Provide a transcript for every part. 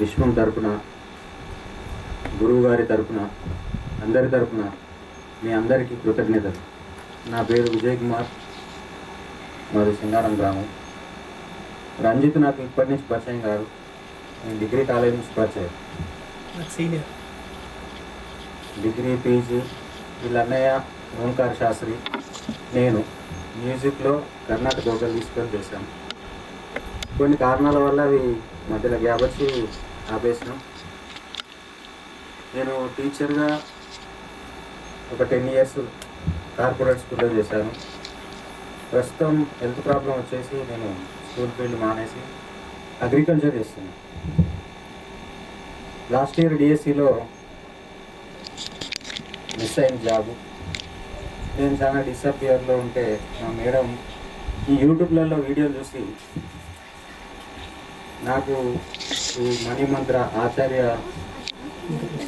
విశ్వం తరపున, గురువు గారి తరపున, అందరి తరపున మీ అందరికీ కృతజ్ఞతలు. నా పేరు విజయ్ కుమార్, మాది సింగారం గ్రామం. రంజిత్ నాకు ఇప్పటి నుంచి పరిచయం కాదు, నేను డిగ్రీ కాలేజ్ నుంచి పరిచయం. సీనియర్ డిగ్రీ పీజీ వీళ్ళ అన్నయ్య ఓంకార్ శాస్త్రి, నేను మ్యూజిక్లో కర్ణాటక వోకల్ తీసుకొని చేశాను. కొన్ని కారణాల వల్ల అవి మధ్యలో గ్యాప్ వచ్చి ఆపేసినాం. నేను టీచర్గా ఒక 10 years కార్పొరేట్ స్కూల్లో చేశాను. ప్రస్తుతం హెల్త్ ప్రాబ్లం వచ్చేసి నేను స్కూల్ ఫీల్డ్ మానేసి అగ్రికల్చర్ చేస్తున్నాను. లాస్ట్ ఇయర్ డిఎస్సిలో మిస్ అయిన జాబు. నేను చాలా డిసప్పియర్లో ఉంటే మా మేడం ఈ యూట్యూబ్లలో వీడియోలు చూసి నాకు ఈ మణిమంత్ర ఆచార్య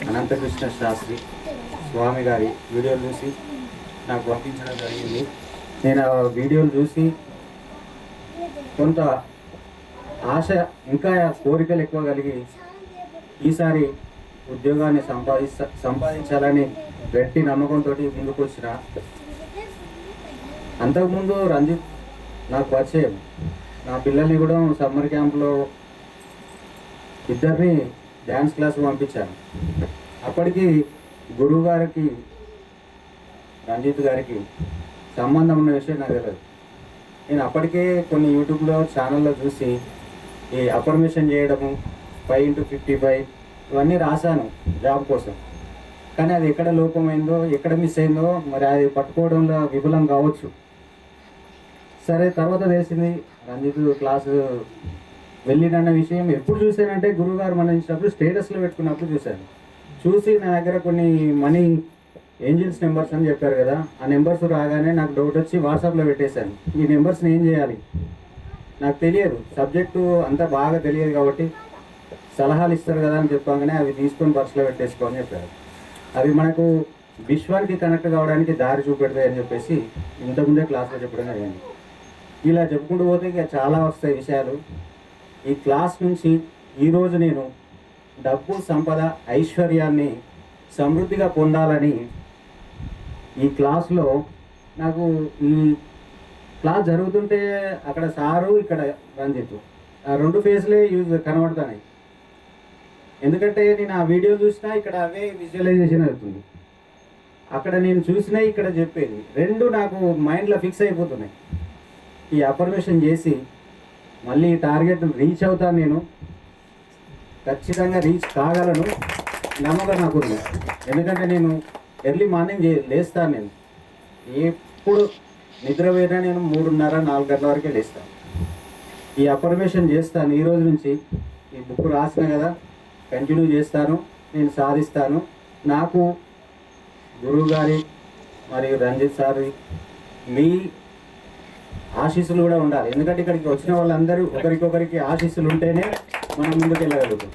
అనంతకృష్ణ శాస్త్రి స్వామి గారి వీడియోలు చూసి నాకు పంపించడం జరిగింది. నేను ఆ వీడియోలు చూసి కొంత ఆశ, ఇంకా కోరికలు ఎక్కువ కలిగి ఈసారి ఉద్యోగాన్ని సంపాదించాలని గట్టి నమ్మకంతో ముందుకు వచ్చిన. అంతకుముందు రంజిత్ నాకు పరిచయం. నా పిల్లల్ని కూడా సమ్మర్ క్యాంప్లో ఇద్దరిని డ్యాన్స్ క్లాస్ పంపించాను. అప్పటికి గురువు గారికి, రంజిత్ గారికి సంబంధం ఉన్న విషయం నాకు తెలియదు. నేను అప్పటికే కొన్ని యూట్యూబ్లో ఛానల్లో చూసి ఈ అఫర్మేషన్ చేయడము 5x55 ఇవన్నీ రాశాను జాబ్ కోసం. కానీ అది ఎక్కడ లోపమైందో, ఎక్కడ మిస్ అయిందో మరి అది పట్టుకోవడంలో విఫలం కావచ్చు. సరే, తర్వాత తెలిసింది రంజిత్ క్లాసు వెళ్ళినన్న విషయం. ఎప్పుడు చూశానంటే గురువుగారు మనం ఇచ్చినప్పుడు స్టేటస్లో పెట్టుకున్నప్పుడు చూశాను. చూసి నా దగ్గర కొన్ని మనీ ఏంజిల్స్ నెంబర్స్ అని చెప్పారు కదా, ఆ నెంబర్స్ రాగానే నాకు డౌట్ వచ్చి వాట్సాప్లో పెట్టేశాను. ఈ నెంబర్స్ని ఏం చేయాలి, నాకు తెలియదు, సబ్జెక్టు అంతా బాగా తెలియదు కాబట్టి సలహాలు ఇస్తారు కదా అని చెప్పగానే అవి తీసుకొని బస్సులో పెట్టేసుకోని చెప్పారు. అవి మనకు విశ్వానికి కనెక్ట్ కావడానికి దారి చూపెడతాయి అని చెప్పేసి ఇంతకుముందే క్లాస్లో చెప్పడం జరిగింది. ఇలా చెప్పుకుంటూ పోతే ఇక చాలా వస్తాయి విషయాలు. ఈ క్లాస్ నుంచి ఈరోజు నేను డబ్బు, సంపద, ఐశ్వర్యాన్ని సమృద్ధిగా పొందాలని ఈ క్లాస్లో నాకు ఈ క్లాస్ జరుగుతుంటే అక్కడ సారు, ఇక్కడ రంజిత్, ఆ 2 ఫేజ్లే కనబడుతున్నాయి. ఎందుకంటే నేను ఆ వీడియో చూసినా ఇక్కడ అవే విజువలైజేషన్ అవుతుంది. అక్కడ నేను చూసినా ఇక్కడ చెప్పేది 2 నాకు మైండ్లో ఫిక్స్ అయిపోతున్నాయి. ఈ అఫర్మేషన్ చేసి మళ్ళీ టార్గెట్ రీచ్ అవుతాను, నేను ఖచ్చితంగా రీచ్ కాగలను నమ్మకం నాకుంది. ఎందుకంటే నేను ఎర్లీ మార్నింగ్ లేస్తాను. నేను ఎప్పుడు నిద్రపోయినా నేను 3:30-4 గంటల వరకే లేస్తాను. ఈ అఫర్మేషన్ చేస్తాను. ఈ రోజు నుంచి ఈ బుక్ రాసిన కదా, కంటిన్యూ చేస్తాను, నేను సాధిస్తాను. నాకు గురువు గారి మరియు రంజిత్ సారి మీ ఆశీస్సులు కూడా ఉండాలి. ఎందుకంటే ఇక్కడికి వచ్చిన వాళ్ళందరూ ఒకరికొకరికి ఆశీస్సులు ఉంటేనే మనం ముందుకు వెళ్ళగలుగుతాం.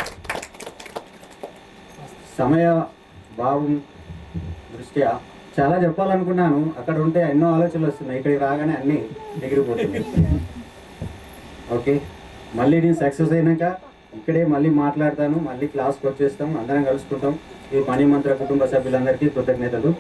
సమయ భావం దృష్ట్యా చాలా చెప్పాలనుకున్నాను, అక్కడ ఉంటే ఎన్నో ఆలోచనలు వస్తున్నాయి, ఇక్కడికి రాగానే అన్నీ ఎగిరిపోతున్నాయి. ఓకే, మళ్ళీ నేను సక్సెస్ అయినాక ఇక్కడే మళ్ళీ మాట్లాడతాను, మళ్ళీ క్లాస్కి వచ్చేస్తాం, అందరం కలుసుకుంటాం. ఈ మణిమంత్ర కుటుంబ సభ్యులందరికీ కృతజ్ఞతలు.